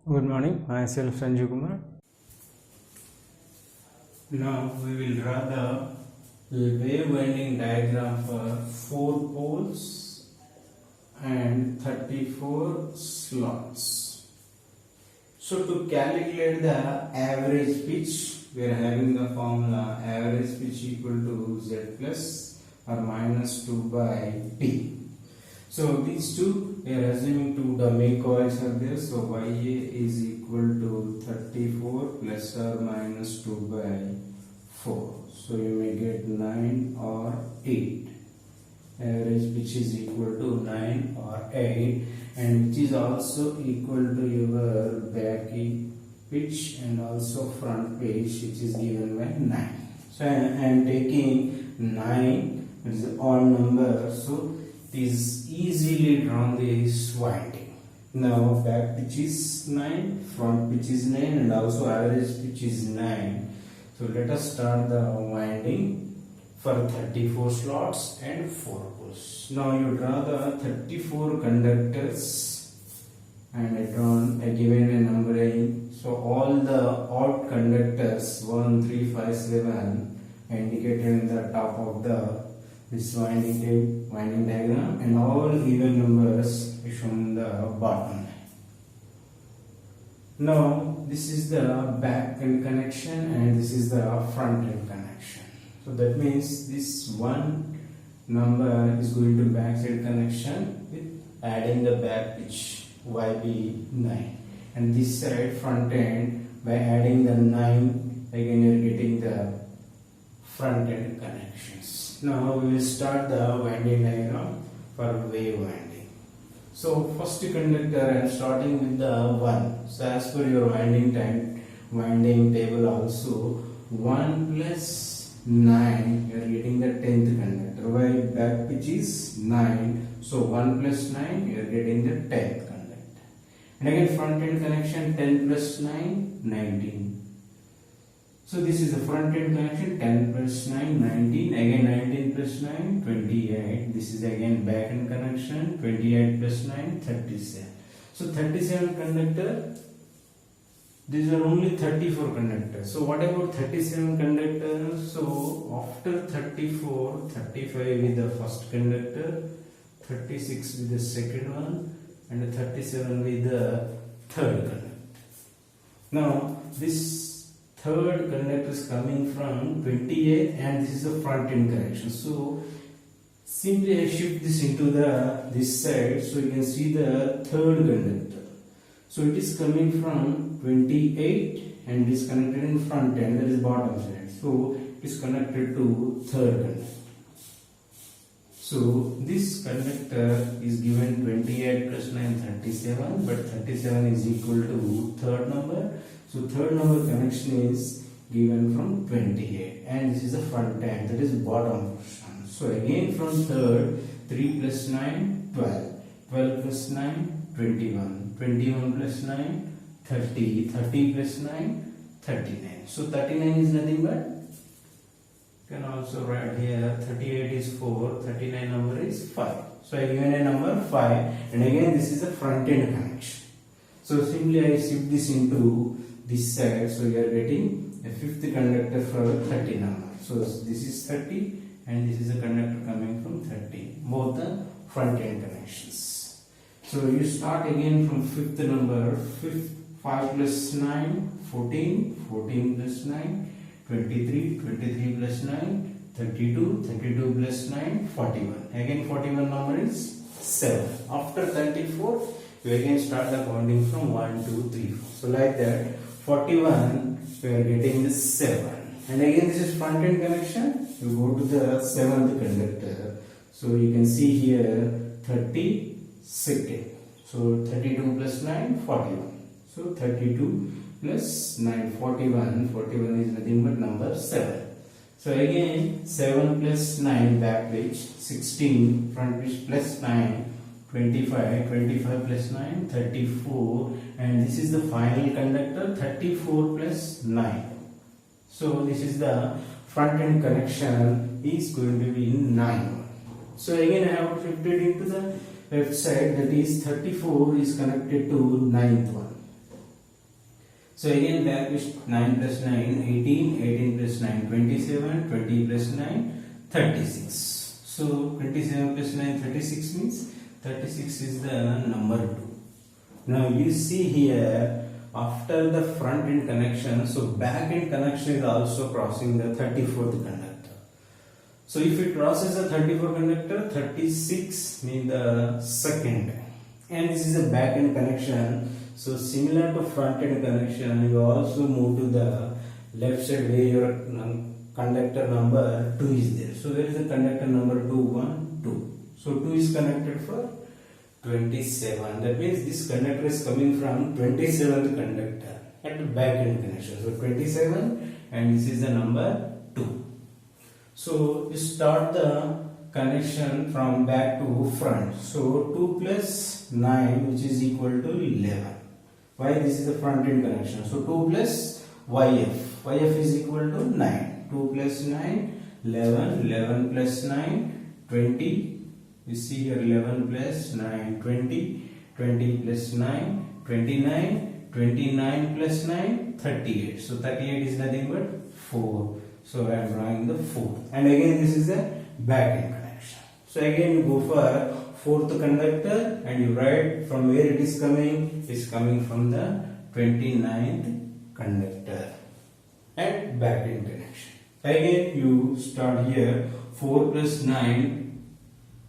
Good morning, myself Sanju Kumar. Now we will draw the wave winding diagram for 4 poles and 34 slots. So to calculate the average pitch, we are having the formula average pitch equal to Z plus or minus 2 by T. So these two, we are assuming two dummy coils are there. So YA is equal to 34 plus or minus 2 by 4. So you may get 9 or 8. Average pitch is equal to 9 or 8, and which is also equal to your back pitch and also front pitch, which is given by 9. So I am taking 9, it is an odd number. So it is easily drawn this winding. Now back pitch is 9, front pitch is 9, and also average pitch is 9. So let us start the winding for 34 slots and 4 poles. Now you draw the 34 conductors, and I given a numbering. So all the odd conductors 1, 3, 5, 7 indicated in the top of this winding diagram, and all even numbers is shown in the bottom. Now this is the back end connection and this is the front end connection. So that means this one number is going to back side connection with adding the back pitch YB9, and this side front end by adding the 9, again you are getting the front end connections. Now we will start the winding diagram for wave winding. So first conductor I am starting with the 1. So as per your winding table also, 1 plus 9 you are getting the 10th conductor. Why? Back pitch is 9, so 1 plus 9 you are getting the 10th conductor. And again front end connection, 10 plus 9 19. So this is the front end connection, 10 plus 9 19, again 19 plus 9 28. This is again back end connection, 28 plus 9 37. So 37 conductor. These are only 34 conductors. So what about 37 conductors? So after 34, 35 with the first conductor, 36 with the second one, and 37 with the third conductor. Now this third conductor is coming from 28, and this is the front end connection. So simply I shift this into this side, so you can see the third conductor. So it is coming from 28 and it is connected in front end, that is bottom side. So it is connected to third conductor. So this conductor is given 28 plus 9 37, but 37 is equal to third number. So third number connection is given from 28, and this is the front end, that is bottom portion. So again from third, 3 plus 9 12, 12 plus 9 21, 21 plus 9 30, 30 plus 9 39. So 39 is nothing but, you can also write here 38 is 4, 39 number is 5. So I given a number 5, and again this is the front end connection. So simply I shift this into this side, so you are getting a fifth conductor for 30 number. So this is 30 and this is a conductor coming from 30, both the front end connections. So you start again from fifth number, 5 plus 9 14, 14 plus 9 23, 23 plus 9 32, 32 plus 9 41. Again 41 number is 7. After 34 you again start the counting from 1 2 3 4. So like that 41 we are getting the 7, and again this is front end connection. You go to the 7th conductor, so you can see here 32nd. So 32 plus 9 41. So 32 plus 9 41. 41 is nothing but number 7. So again 7 plus 9 back pitch, 16 front pitch plus 9 25, 25 plus 9 34, and this is the final conductor 34 plus 9. So this is the front end connection is going to be 9. So again I have shifted into the left side, that is 34 is connected to 9th one. So again back with 9 plus 9, 18, 18 plus 9, 27, 20 plus 9, 36. So 27 plus 9, 36 means 36 is the number 2. Now you see here, after the front end connection, so back end connection is also crossing the 34th conductor. So if it crosses the 34th conductor, 36 means the second, and this is a back end connection. So similar to front end connection, you also move to the left side where your conductor number 2 is there. So where is the conductor number 2? 1, 2. So 2 is connected for 27. That means this conductor is coming from 27th conductor at the back end connection. So 27, and this is the number 2. So you start the connection from back to front. So 2 plus 9, which is equal to 11. Why? This is the front end connection. So 2 plus YF. YF is equal to 9. 2 plus 9, 11. 11 plus 9, 20. You see here 11 plus 9, 20. 20 plus 9, 29. 29 plus 9, 38. So 38 is nothing but 4. So I am drawing the 4. And again this is the back end connection. So again you go for 4th conductor and you write from where it is coming. It is coming from the 29th conductor and back end connection. Again you start here 4 plus 9,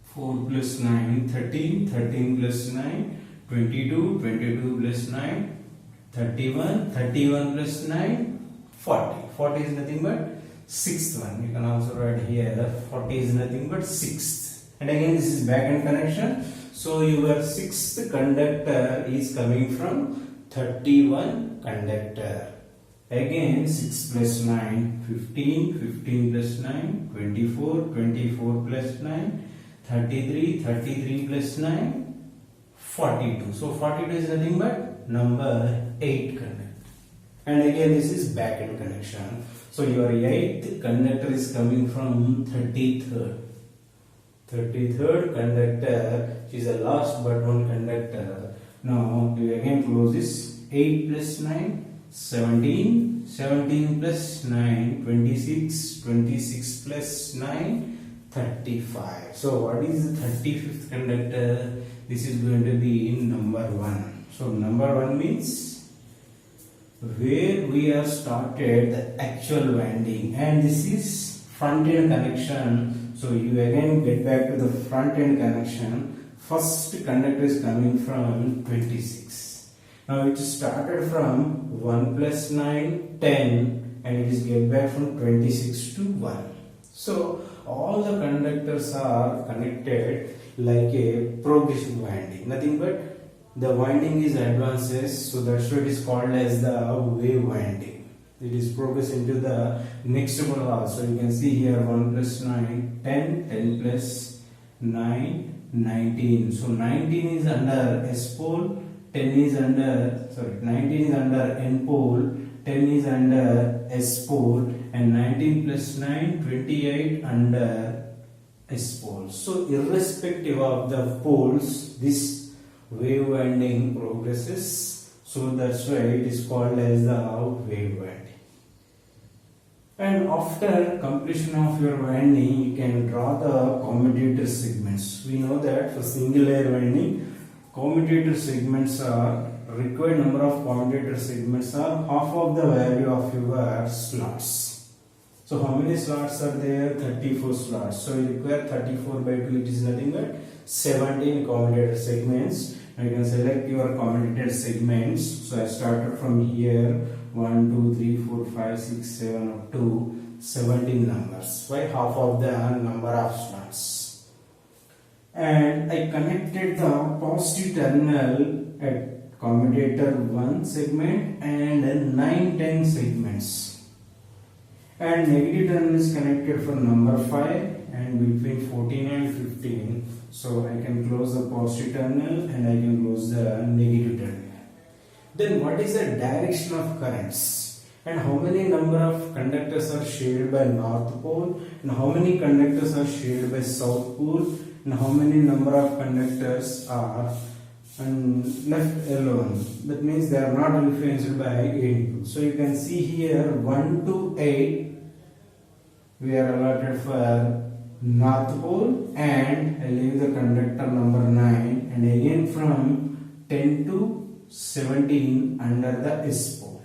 4 plus 9, 13, 13 plus 9, 22, 22 plus 9, 31, 31 plus 9, 40. 40 is nothing but 6th one. You can also write here 40 is nothing but 6th. And again this is back end connection. So your 6th conductor is coming from 31 conductor. Again 6 plus 9, 15, 15 plus 9, 24, 24 plus 9, 33, 33 plus 9, 42. So 42 is nothing but number 8 conductor. And again this is back end connection. So your 8th conductor is coming from 33rd. 33rd conductor, which is the last but one conductor. Now you again close this. 8 plus 9, 17. 17 plus 9, 26. 26 plus 9, 35. So what is the 35th conductor? This is going to be number 1. So number 1 means where we have started the actual winding, and this is front end connection. So you again get back to the front end connection. First conductor is coming from 26. Now it started from 1 plus 9, 10, and it is get back from 26 to 1. So all the conductors are connected like a progressive winding. Nothing but the winding is advances, so that's why it is called as the wave winding. It is progress into the next one. So you can see here 1 plus 9, 10, 10 plus 9, 19. So 19 is under S pole, 10 is under, 19 is under N pole, 10 is under S pole, and 19 plus 9, 28 under S pole. So irrespective of the poles, this wave winding progresses. So that's why it is called as the wave winding. And after completion of your winding, you can draw the commutator segments. We know that for single layer winding, commutator segments are required number of commutator segments are half of the value of your slots. So how many slots are there? 34 slots. So you require 34 by 2. It is nothing but 17 commutator segments. Now you can select your commutator segments. So I started from here. 1, 2, 3, 4, 5, 6, 7 up to 17 numbers. Why? Half of the number of slots. And I connected the positive terminal at commutator 1 segment and 9, 10 segments. And negative terminal is connected for number 5 and between 14 and 15. So I can close the positive terminal and I can close the negative terminal. Then what is the direction of currents, and how many number of conductors are shared by north pole, and how many conductors are shared by south pole, and how many number of conductors are and left alone. That means they are not influenced by any. So you can see here 1 to 8 we are allotted for North Pole, and I leave the conductor number 9, and again from 10 to 17 under the S pole,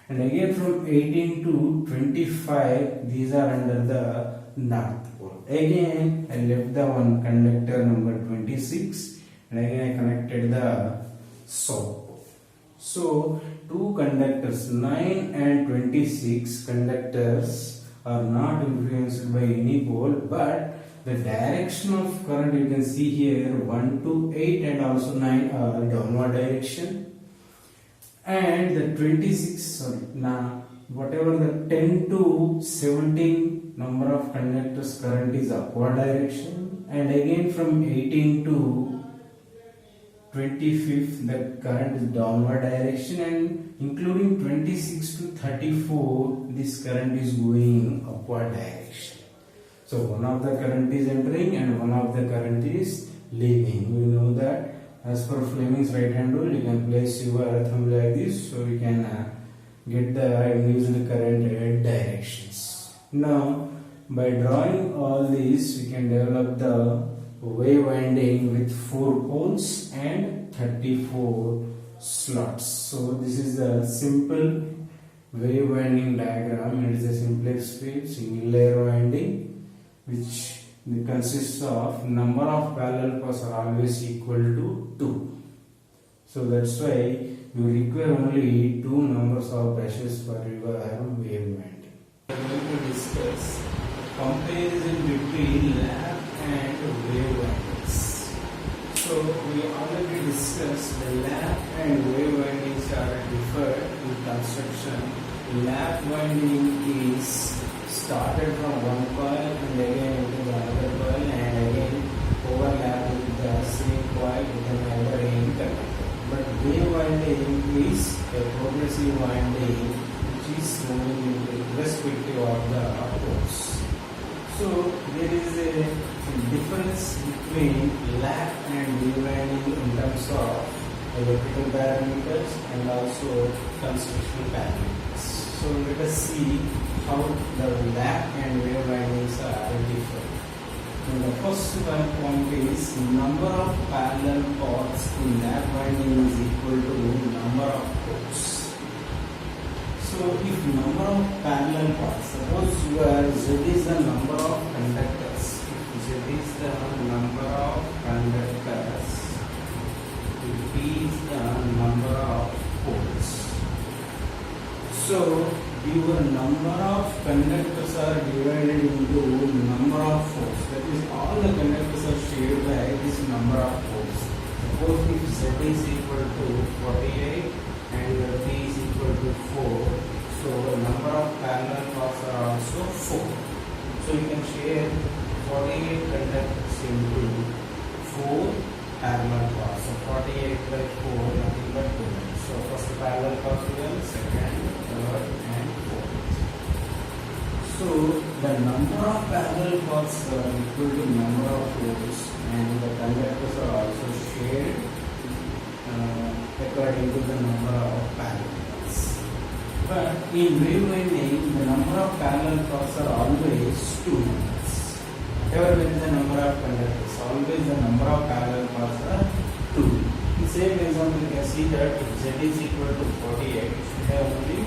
and again from 18 to 25 these are under the North Pole. Again I left the one conductor number 26, and again I connected the South Pole. So two conductors 9 and 26 conductors are not influenced by any pole, but the direction of current you can see here 1 to 8 and also 9 are downward direction, and the 26 now whatever the 10 to 17 number of conductors current is upward direction, and again from 18 to 25th the current is downward direction, and including 26 to 34 this current is going upward direction. So one of the current is entering and one of the current is leaving. We know that as per Fleming's right hand rule you can place your thumb like this, so we can get the induced current directions. Now by drawing all these we can develop the wave winding with 4 poles and 34 slots. So this is a simple wave winding diagram. It is a simplex wave single layer winding which consists of number of parallel paths are always equal to 2. So that's why you require only 2 numbers of brushes for your wave winding. We are going to discuss comparison between lap and wave windings. So we already discussed the lap and wave windings are different in construction. Lap winding is started from one coil and again into the other coil and again overlap with the same coil with another end conductor. But wave winding is a progressive winding which is moving irrespective of the poles. So there is a difference between lap and wave winding in terms of electrical parameters and also construction parameters. So let us see how the lap and wave windings are different. And the first point is number of parallel paths in lap winding is equal to number of poles. So if number of parallel paths, suppose where Z is the number of conductors, if Z is the number of conductors, if P is the number of poles. So your number of conductors are divided into number of poles. That is, all the conductors are shared by this number of poles. Suppose if Z is equal to 48 and P is equal to 4, so the number of parallel paths are also 4. So you can share 48 conductors into 4 parallel paths. So 48 by 4 nothing but 2. So first parallel path will, second, third and fourth. So the number of parallel paths are equal to number of poles and the conductors are also shared according to the number of parallel paths. But in wave winding, the number of parallel paths are always 2 numbers. Whatever is the number of conductors, always the number of parallel paths are 2. In same example, you can see that if Z is equal to 48, you should have only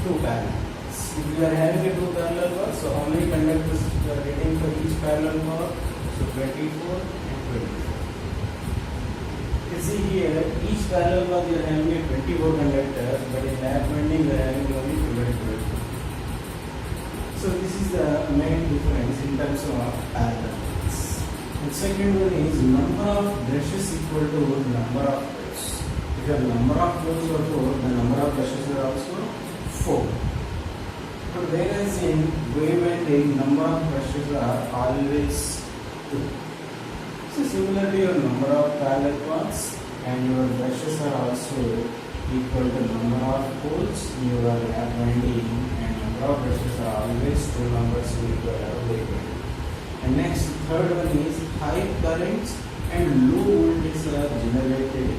2 parallel paths. If you are having a 2 parallel paths, so how many conductors you are getting for each parallel path? So 24 and 24. You see here, each parallel path you are having a 24 conductors, but in lap winding you are having only 12. So this is the main difference in terms of parallel paths. And second one is number of brushes equal to number of poles. If your number of poles are 4, the number of brushes are also 4. But whereas in wave winding, number of brushes are always 2. So similarly, your number of parallel paths and your brushes are also equal to number of poles in your lap winding, and number of brushes are always 2 numbers in your wave winding. And next, third one is high currents and low voltages are generated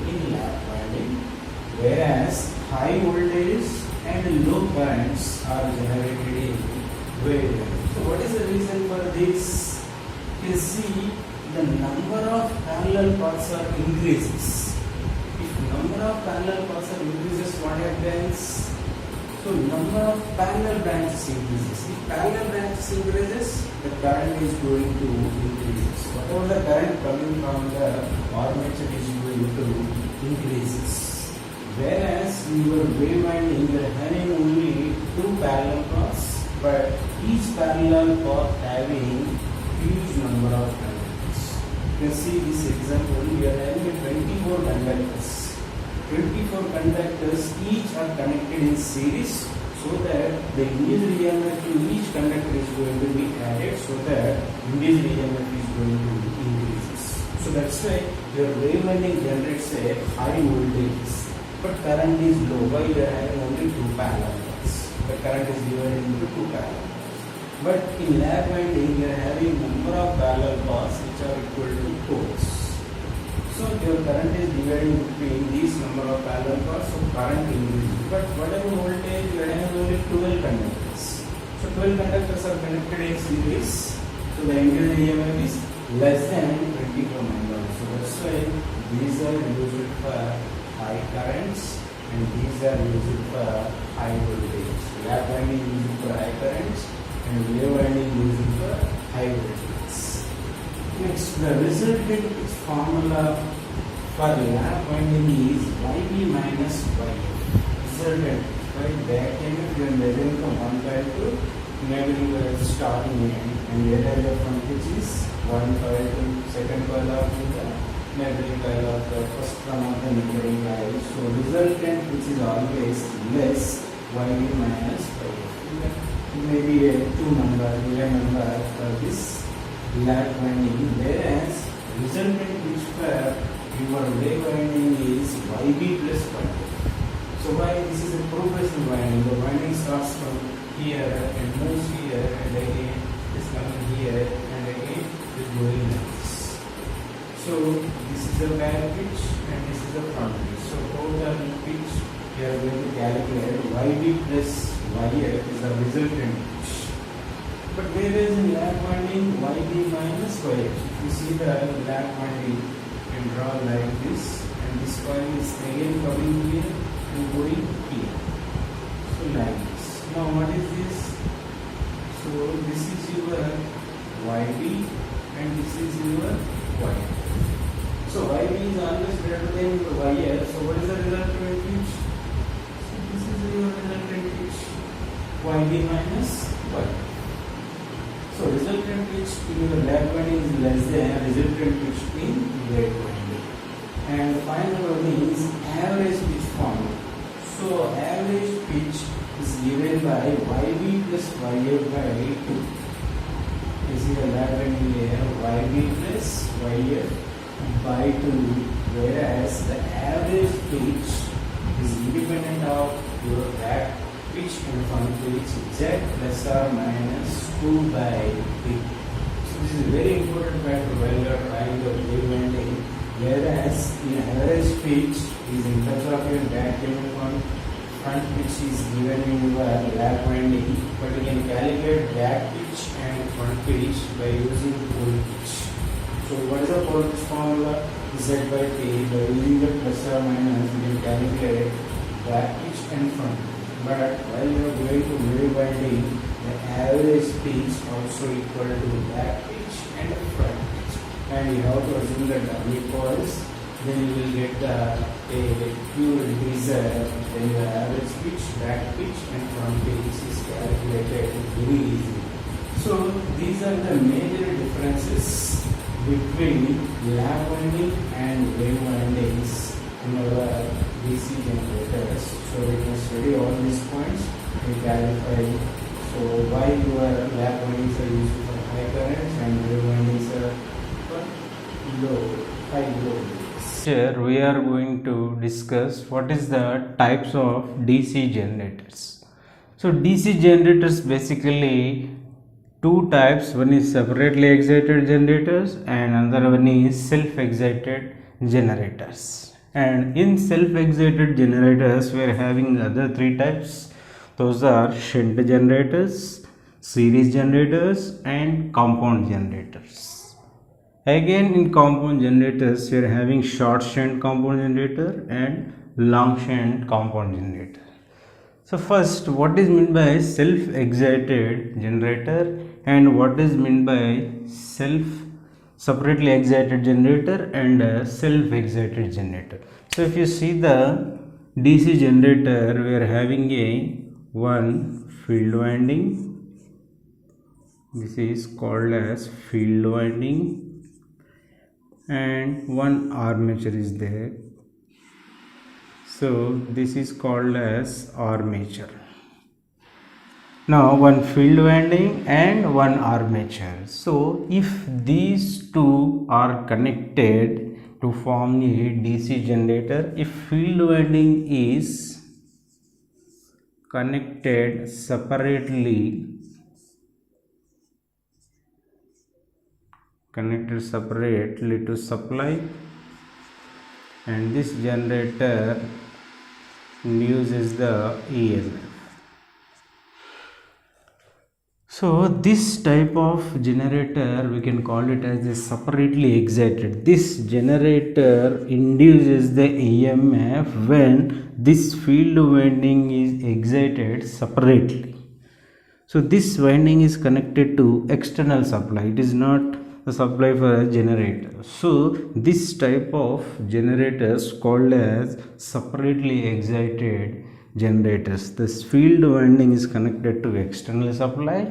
whereas high voltage and low currents are generated in wavelength. So what is the reason for this? You see the number of parallel paths are increases. If number of parallel paths are increases, what happens? So number of parallel branches increases. If parallel branches increases, the current is going to increase. Whatever the current coming from the armature is going to increases. Whereas in your wave winding, you are having only two parallel paths, but each parallel path having huge number of conductors. You can see this example. We are having 24 conductors. 24 conductors, each are connected in series, so that the induced EMF to each conductor is going to be added, so that induced EMF is going to increase. So that's why your wave winding generates a high voltage, but current is low. Why you are having only two parallel paths? The current is divided into two parallel. But in lap winding, you are having number of parallel paths which are equal to poles. So your current is dividing between these number of parallel paths, so current increases. But whatever voltage, you are having only 12 conductors. So 12 conductors are connected in series. So the induced EMF is less than 24 microns. So that's why these are used for high currents and these are used for high voltage. Lap winding used for high currents and wave winding used for high voltage. Next, the resultant formula for lap winding is YB minus YF. Resultant, right? Back EMF you are measuring from one coil to neighboring coil starting end, and wherever from which is one coil to second coil of the neighboring coil of the first one of the neighboring coil. So resultant, which is always less YB minus YF. It may be a even number for this lap winding, whereas resultant which for your wave winding is YB plus YF. So why this is a progressive winding? The winding starts from here and moves here and again is coming here and again is going like this. So this is the back pitch and this is the front pitch. So both are in pitch. We are going to calculate YB plus YF is the resultant pitch. But whereas in lap winding, YB minus YF. If you see the lap winding, you can draw like this, and this coil is again coming here and going here. So like this. Now what is this? So this is your YB and this is your YF. So YB is always greater than YF. So what is the resultant pitch? So this is your resultant pitch. YB minus YF. So resultant pitch in your lap winding is less than resultant pitch in wave winding. And the final one is average pitch formula. So average pitch is given by YB plus YF by 2. You see the lap winding here, YB plus YF by 2, whereas the average pitch is independent of your back pitch and front pitch z plus or minus 2 by 3. So this is a very important factor while you are trying the wave winding, whereas in average pitch is in terms of your back EMF on front pitch is given in your lap winding, but you can calculate back pitch and front pitch by using pole pitch. So what is the pole pitch formula? Z by T. By using the plus or minus, you can calculate back pitch and front pitch. But while you are going to wave winding, the average pitch also equal to back pitch and front pitch. And you have to assume the W coils, then you will get the pure increaser, then your average pitch, back pitch and front pitch is calculated very easily. So these are the major differences between lap winding and wave windings in our DC generators. So we can study all these points and clarify. So why your lap windings are used for high currents and wave windings are for high low voltage. Here we are going to discuss what is the types of DC generators. So DC generators basically two types. One is separately excited generators and another one is self-excited generators. And in self-excited generators, we are having the other three types. Those are shunt generators, series generators, and compound generators. Again, in compound generators, we are having short shunt compound generator and long shunt compound generator. So first, what is meant by self-excited generator and what is meant by separately excited generator and self-excited generator. So if you see the DC generator, we are having a one field winding. This is called as field winding, and one armature is there. So this is called as armature. Now one field winding and one armature. So if these two are connected to form a DC generator, if field winding is connected separately to supply, and this generator induces the EMF. So this type of generator, we can call it as a separately excited. This generator induces the EMF when this field winding is excited separately. So this winding is connected to external supply. It is not the supply for a generator. So this type of generators called as separately excited generators. This field winding is connected to external supply.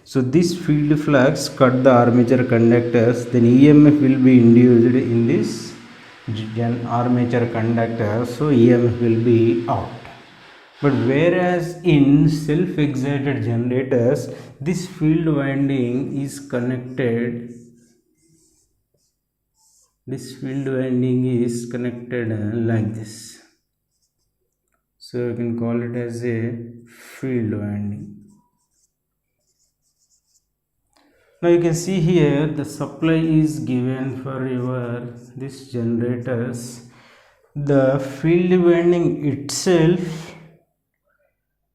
So this field flux cut the armature conductors, then EMF will be induced in this armature conductor, so EMF will be out. But whereas in self-excited generators, this field winding is connected like this. So you can call it as a field winding. Now you can see here the supply is given for your this generators. The field winding itself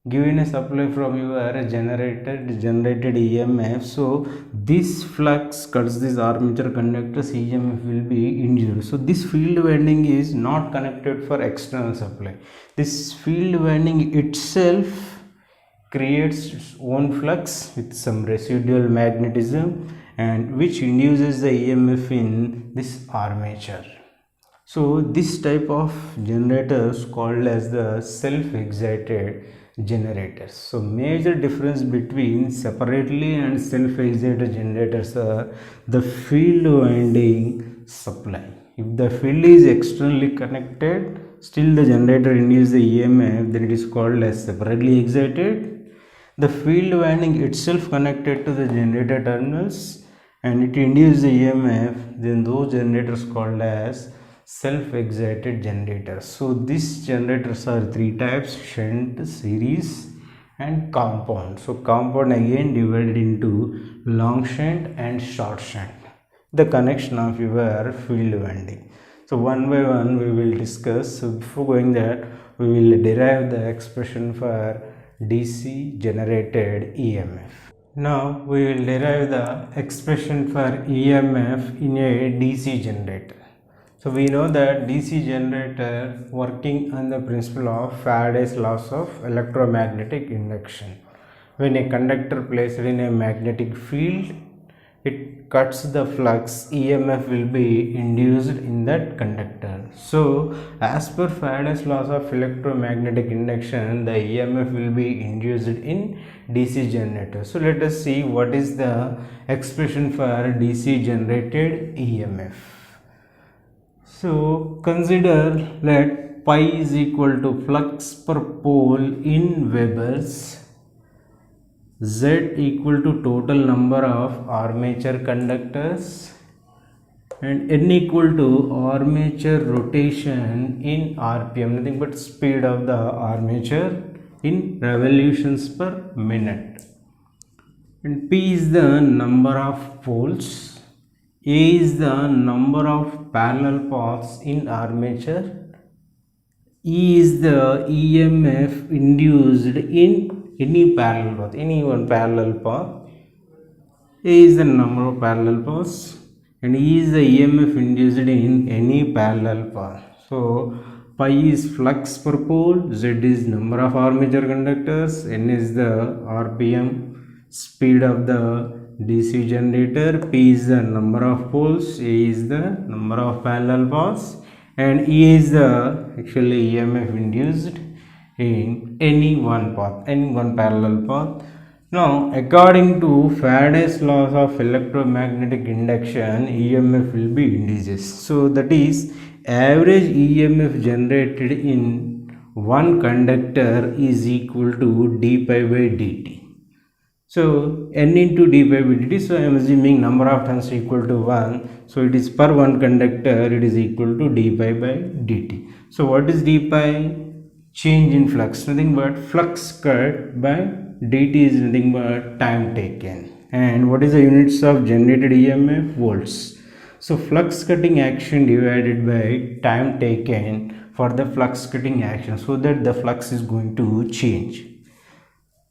given a supply from your generated EMF. So this flux cuts this armature conductors, EMF will be induced. So this field winding is not connected for external supply. This field winding itself creates its own flux with some residual magnetism, and which induces the EMF in this armature. So this type of generators called as the self-excited generators. So major difference between separately and self-excited generators are the field winding supply. If the field is externally connected, still the generator induces the EMF, then it is called as separately excited. The field winding itself connected to the generator terminals and it induces the EMF, then those generators called as self-excited generators. So these generators are three types: shunt, series and compound. So compound again divided into long shunt and short shunt, the connection of your field winding. So one by one we will discuss. So before going that, we will derive the expression for DC generated EMF. Now we will derive the expression for EMF in a DC generator. So we know that DC generator working on the principle of Faraday's laws of electromagnetic induction. When a conductor placed in a magnetic field, it cuts the flux, EMF will be induced in that conductor. So as per Faraday's laws of electromagnetic induction, the EMF will be induced in DC generator. So let us see what is the expression for DC generated EMF. So consider that pi is equal to flux per pole in Webers, Z equal to total number of armature conductors, and N equal to armature rotation in RPM, nothing but speed of the armature in revolutions per minute. And P is the number of poles, A is the number of parallel paths in armature. E is the EMF induced in any parallel path, any one parallel path. A is the number of parallel paths and E is the EMF induced in any parallel path. So pi is flux per pole, Z is number of armature conductors, N is the RPM speed of the DC generator, P is the number of poles, A is the number of parallel paths, and E is the actually EMF induced in any one path, any one parallel path. Now, according to Faraday's laws of electromagnetic induction, EMF will be indices. So, that is average EMF generated in one conductor is equal to d pi by dt. So, n into d pi by dt. So, I am assuming number of turns equal to 1. So, it is per one conductor, it is equal to d pi by dt. So, what is d pi? Change in flux, nothing but flux cut by dt is nothing but time taken. And what is the units of generated EMF? Volts. So flux cutting action divided by time taken for the flux cutting action, so that the flux is going to change.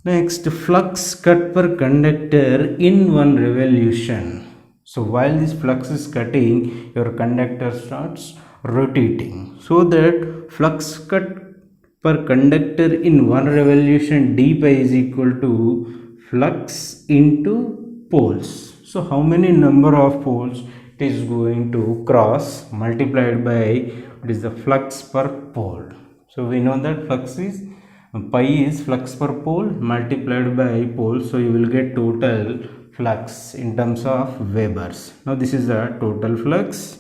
Next, flux cut per conductor in one revolution. So while this flux is cutting, your conductor starts rotating, so that flux cut per conductor in one revolution d pi is equal to flux into poles. So how many number of poles it is going to cross multiplied by what is the flux per pole. So we know that flux is pi is flux per pole multiplied by pole, so you will get total flux in terms of Webers. Now this is the total flux.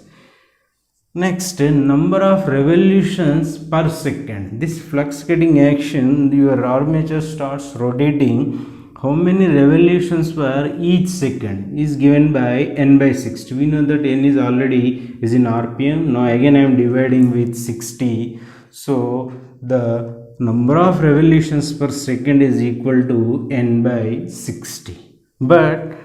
Next, number of revolutions per second. This flux cutting action, your armature starts rotating. How many revolutions per each second is given by n by 60. We know that n is already is in RPM. Now again I am dividing with 60. So the number of revolutions per second is equal to n by 60. But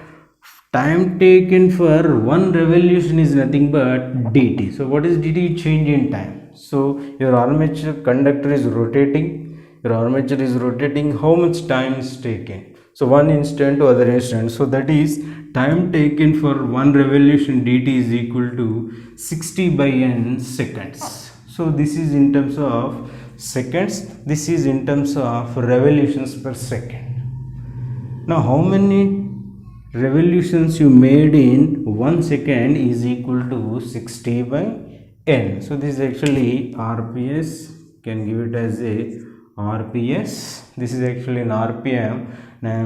time taken for one revolution is nothing but dt. So what is dt? Change in time. So your armature conductor is rotating. Your armature is rotating. How much time is taken? So one instant to other instant. So that is time taken for one revolution dt is equal to 60 by n seconds. So this is in terms of seconds. This is in terms of revolutions per second. Now how many revolutions you made in 1 second is equal to 60 by n. So this is actually RPS, can give it as a RPS. This is actually an RPM. Now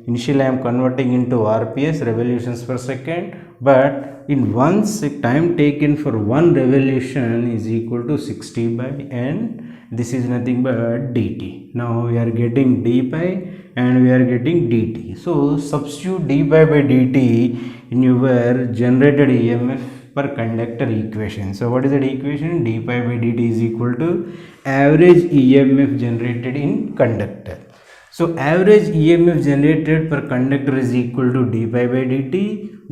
initially I am converting into RPS, revolutions per second, but in one time taken for one revolution is equal to 60 by n. This is nothing but dt. Now we are getting d pi and we are getting dt. So substitute d pi by dt in your generated EMF per conductor equation. So what is that equation? D pi by dt is equal to average EMF generated in conductor. So average EMF generated per conductor is equal to d pi by dt.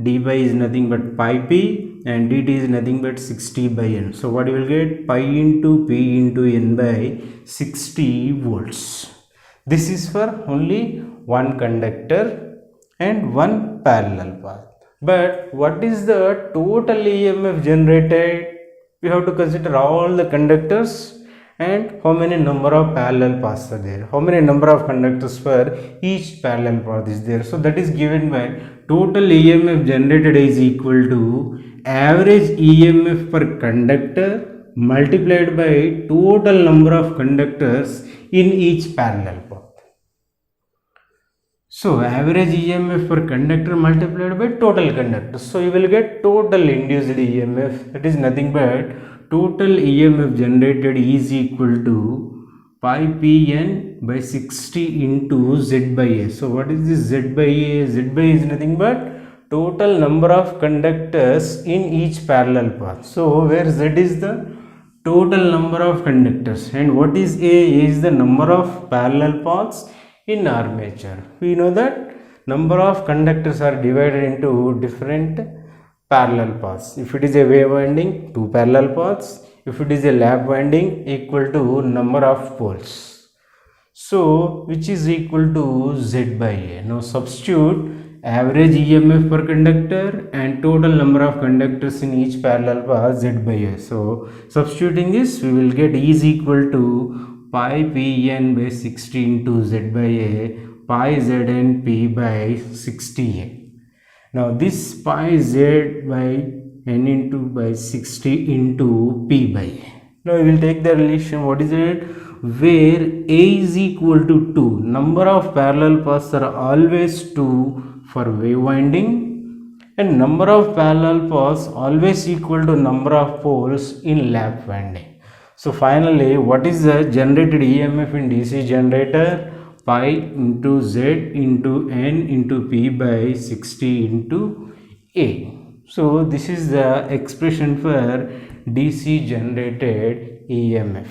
D pi is nothing but pi p and dt is nothing but 60 by n. So what you will get? Pi into p into n by 60 volts. This is for only one conductor and one parallel path. But what is the total EMF generated? We have to consider all the conductors and how many number of parallel paths are there. How many number of conductors for each parallel path is there. So that is given by total EMF generated is equal to average EMF per conductor multiplied by total number of conductors in each parallel path. So average EMF per conductor multiplied by total conductors. So you will get total induced EMF, that is nothing but total EMF generated is equal to pi pn by 60 into Z by A. So what is this Z by A? Z by A is nothing but total number of conductors in each parallel path. So where Z is the total number of conductors and what is A? A is the number of parallel paths in armature. We know that number of conductors are divided into different parallel paths. If it is a wave winding, 2 parallel paths. If it is a lap winding, equal to number of poles. So which is equal to Z by A. Now substitute average EMF per conductor and total number of conductors in each parallel path Z by A. So substituting this, we will get E is equal to pi Pn by 60 into Z by A, pi Zn P by 60A. Now this pi Z by n into by 60 into P by A. Now we will take the relation. What is it? Where A is equal to 2, number of parallel paths are always 2 for wave winding, and number of parallel paths always equal to number of poles in lap winding. So finally, what is the generated EMF in DC generator? Pi into Z into N into P by 60 into A. So this is the expression for DC generated EMF.